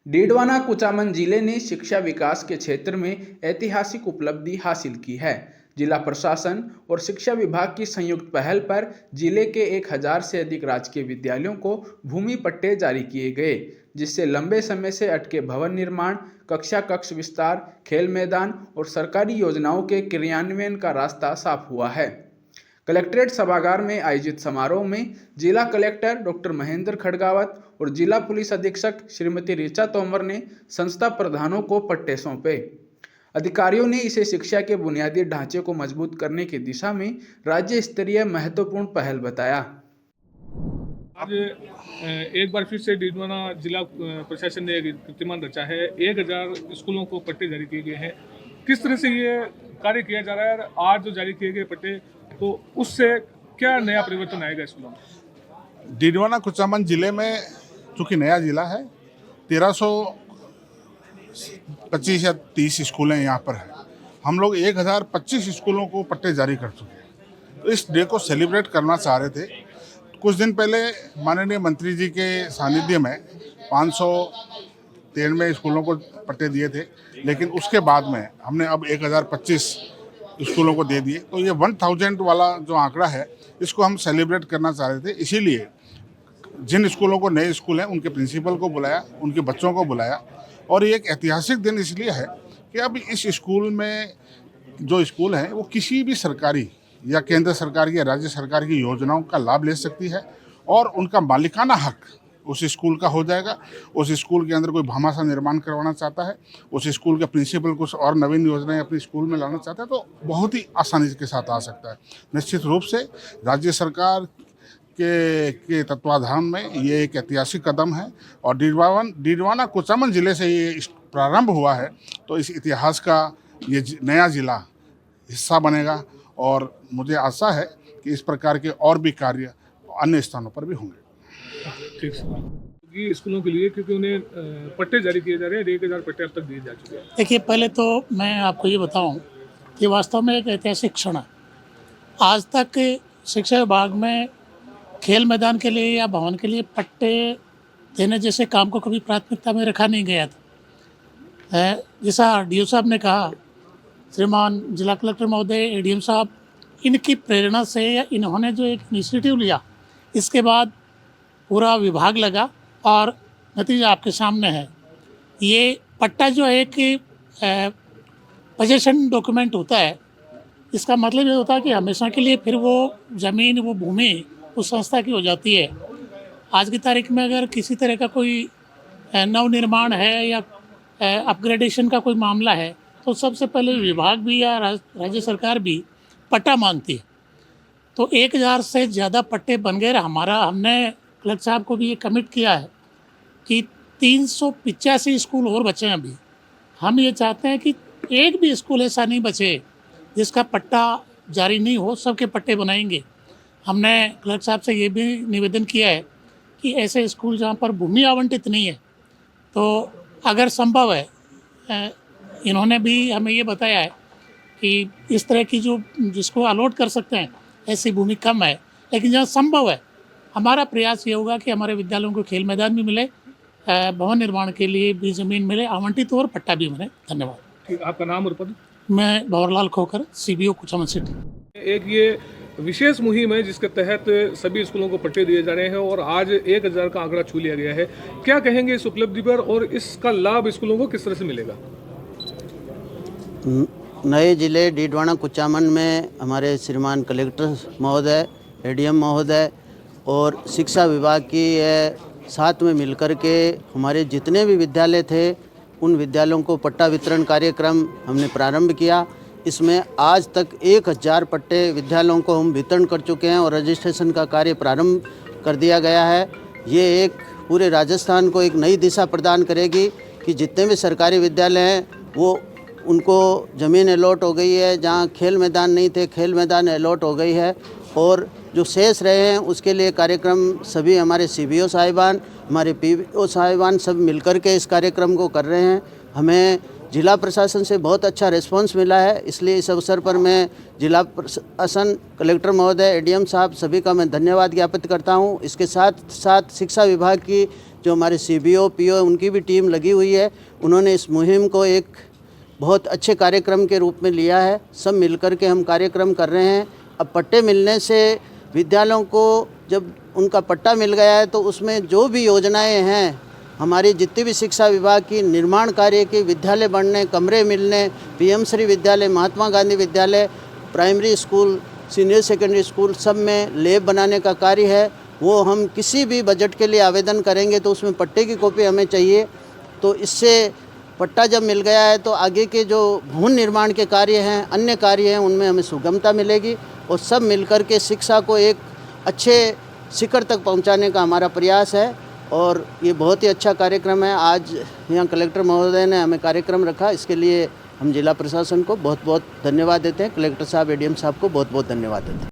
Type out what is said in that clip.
डीडवाना कुचामन जिले ने शिक्षा विकास के क्षेत्र में ऐतिहासिक उपलब्धि हासिल की है। जिला प्रशासन और शिक्षा विभाग की संयुक्त पहल पर जिले के 1000 से अधिक राजकीय विद्यालयों को भूमि पट्टे जारी किए गए, जिससे लंबे समय से अटके भवन निर्माण, कक्ष विस्तार, खेल मैदान और सरकारी योजनाओं के क्रियान्वयन का रास्ता साफ हुआ है। कलेक्ट्रेट सभागार में आयोजित समारोह में जिला कलेक्टर डॉक्टर महेंद्र खड़गावत और जिला पुलिस अधीक्षक श्रीमती ऋचा तोमर ने संस्था प्रधानों को पट्टे सौंपे। अधिकारियों ने इसे शिक्षा के बुनियादी ढांचे को मजबूत करने की दिशा में राज्य स्तरीय महत्वपूर्ण पहल बताया। आज एक बार फिर से डीडवाना जिला प्रशासन ने एक कीर्तिमान रचा है। 1000 स्कूलों को पट्टे जारी किए गए हैं। किस तरह से ये कार्य किया जा रहा है? आज जो जारी किए गए पट्टे, तो उससे क्या नया परिवर्तन आएगा स्कूलों में? डीडवाना कुचामन जिले में चूँकि नया जिला है, 1325 या 30 स्कूलें यहाँ पर हैं। हम लोग 1025 स्कूलों को पट्टे जारी कर चुके हैं। तो इस डे को सेलिब्रेट करना चाह रहे थे। कुछ दिन पहले माननीय मंत्री जी के सानिध्य में 593 स्कूलों को पट्टे दिए थे, लेकिन उसके बाद में हमने अब 1025 स्कूलों को दे दिए। तो ये 1000 वाला जो आंकड़ा है, इसको हम सेलिब्रेट करना चाह रहे थे। इसीलिए जिन स्कूलों को नए स्कूल हैं, उनके प्रिंसिपल को बुलाया, उनके बच्चों को बुलाया। और ये एक ऐतिहासिक दिन इसलिए है कि अब इस स्कूल में जो स्कूल हैं, वो किसी भी सरकारी या केंद्र सरकार की या राज्य सरकार की योजनाओं का लाभ ले सकती है और उनका मालिकाना हक उस स्कूल का हो जाएगा। उस स्कूल के अंदर कोई भामाशाह निर्माण करवाना चाहता है, उस स्कूल के प्रिंसिपल कुछ और नवीन योजनाएं अपने स्कूल में लाना चाहता है, तो बहुत ही आसानी के साथ आ सकता है। निश्चित रूप से राज्य सरकार के तत्वाधान में ये एक ऐतिहासिक कदम है और डीडवाना कुचामन जिले से ये प्रारंभ हुआ है, तो इस इतिहास का ये नया जिला हिस्सा बनेगा और मुझे आशा है कि इस प्रकार के और भी कार्य अन्य स्थानों पर भी होंगे। ठीक है। स्कूलों के लिए क्योंकि उन्हें पट्टे जारी किए जा रहे हैं, 1000 पट्टे अब तक दिए जा चुके हैं। देखिए, पहले तो मैं आपको ये बताऊं कि वास्तव में एक ऐतिहासिक क्षण है। आज तक शिक्षा विभाग में खेल मैदान के लिए या भवन के लिए पट्टे देने जैसे काम को कभी प्राथमिकता में रखा नहीं गया था। जैसा डीओ साहब ने कहा, श्रीमान जिला कलेक्टर महोदय, एडीएम साहब, इनकी प्रेरणा से या इन्होंने जो एक इनिशिएटिव लिया, इसके बाद पूरा विभाग लगा और नतीजा आपके सामने है। ये पट्टा जो है कि पोजेशन डॉक्यूमेंट होता है, इसका मतलब ये होता है कि हमेशा के लिए फिर वो ज़मीन, वो भूमि उस संस्था की हो जाती है। आज की तारीख में अगर किसी तरह का कोई नवनिर्माण है या अपग्रेडेशन का कोई मामला है, तो सबसे पहले विभाग भी या राज्य सरकार भी पट्टा मांगती है। तो 1000 से ज़्यादा पट्टे बन गए। हमने कलेक्टर साहब को भी ये कमिट किया है कि 385 स्कूल और बचे हैं अभी। हम ये चाहते हैं कि एक भी स्कूल ऐसा नहीं बचे जिसका पट्टा जारी नहीं हो, सबके पट्टे बनाएंगे। हमने कलेक्टर साहब से ये भी निवेदन किया है कि ऐसे स्कूल जहाँ पर भूमि आवंटित नहीं है, तो अगर संभव है, इन्होंने भी हमें ये बताया है कि इस तरह की जिसको अलॉट कर सकते हैं, ऐसी भूमि कम है, लेकिन जहाँ संभव है, हमारा प्रयास ये होगा कि हमारे विद्यालयों को खेल मैदान भी मिले, भवन निर्माण के लिए भी ज़मीन मिले, आवंटित और पट्टा भी मिले। धन्यवाद। ठीक, आपका नाम और पद? मैं भंवरलाल खोखर, CBO कुचामन सिटी। एक ये विशेष मुहिम है जिसके तहत सभी स्कूलों को पट्टे दिए जा रहे हैं और आज 1000 का आंकड़ा छू लिया गया है। क्या कहेंगे इस उपलब्धि पर और इसका लाभ स्कूलों को किस तरह से मिलेगा? नए जिले डीडवाना कुचामन में हमारे श्रीमान कलेक्टर महोदय, एडीएम महोदय और शिक्षा विभाग की साथ में मिलकर के हमारे जितने भी विद्यालय थे, उन विद्यालयों को पट्टा वितरण कार्यक्रम हमने प्रारंभ किया। इसमें आज तक 1000 पट्टे विद्यालयों को हम वितरण कर चुके हैं और रजिस्ट्रेशन का कार्य प्रारंभ कर दिया गया है। ये एक पूरे राजस्थान को एक नई दिशा प्रदान करेगी कि जितने भी सरकारी विद्यालय हैं, वो उनको ज़मीन अलॉट हो गई है। जहाँ खेल मैदान नहीं थे, खेल मैदान अलॉट हो गई है और जो शेष रहे हैं उसके लिए कार्यक्रम सभी हमारे CBO साहिबान, हमारे PO साहिबान सब मिलकर के इस कार्यक्रम को कर रहे हैं। हमें जिला प्रशासन से बहुत अच्छा रिस्पांस मिला है, इसलिए इस अवसर पर मैं जिला प्रशासन, कलेक्टर महोदय, एडीएम साहब सभी का मैं धन्यवाद ज्ञापित करता हूं। इसके साथ साथ शिक्षा विभाग की जो हमारे CBO PO उनकी भी टीम लगी हुई है। उन्होंने इस मुहिम को एक बहुत अच्छे कार्यक्रम के रूप में लिया है। सब मिलकर के हम कार्यक्रम कर रहे हैं। अब पट्टे मिलने से विद्यालयों को जब उनका पट्टा मिल गया है तो उसमें जो भी योजनाएं हैं, हमारी जितनी भी शिक्षा विभाग की निर्माण कार्य की, विद्यालय बनने, कमरे मिलने, PM श्री विद्यालय, महात्मा गांधी विद्यालय, primary school, senior secondary school, सब में लैब बनाने का कार्य है। वो हम किसी भी बजट के लिए आवेदन करेंगे तो उसमें पट्टे की कॉपी हमें चाहिए। तो इससे पट्टा जब मिल गया है तो आगे के जो भवन निर्माण के कार्य हैं, अन्य कार्य हैं, उनमें हमें सुगमता मिलेगी और सब मिलकर के शिक्षा को एक अच्छे शिखर तक पहुंचाने का हमारा प्रयास है। और ये बहुत ही अच्छा कार्यक्रम है। आज यहाँ कलेक्टर महोदय ने हमें कार्यक्रम रखा, इसके लिए हम जिला प्रशासन को बहुत बहुत धन्यवाद देते हैं। कलेक्टर साहब, ADM साहब को बहुत बहुत धन्यवाद देते हैं।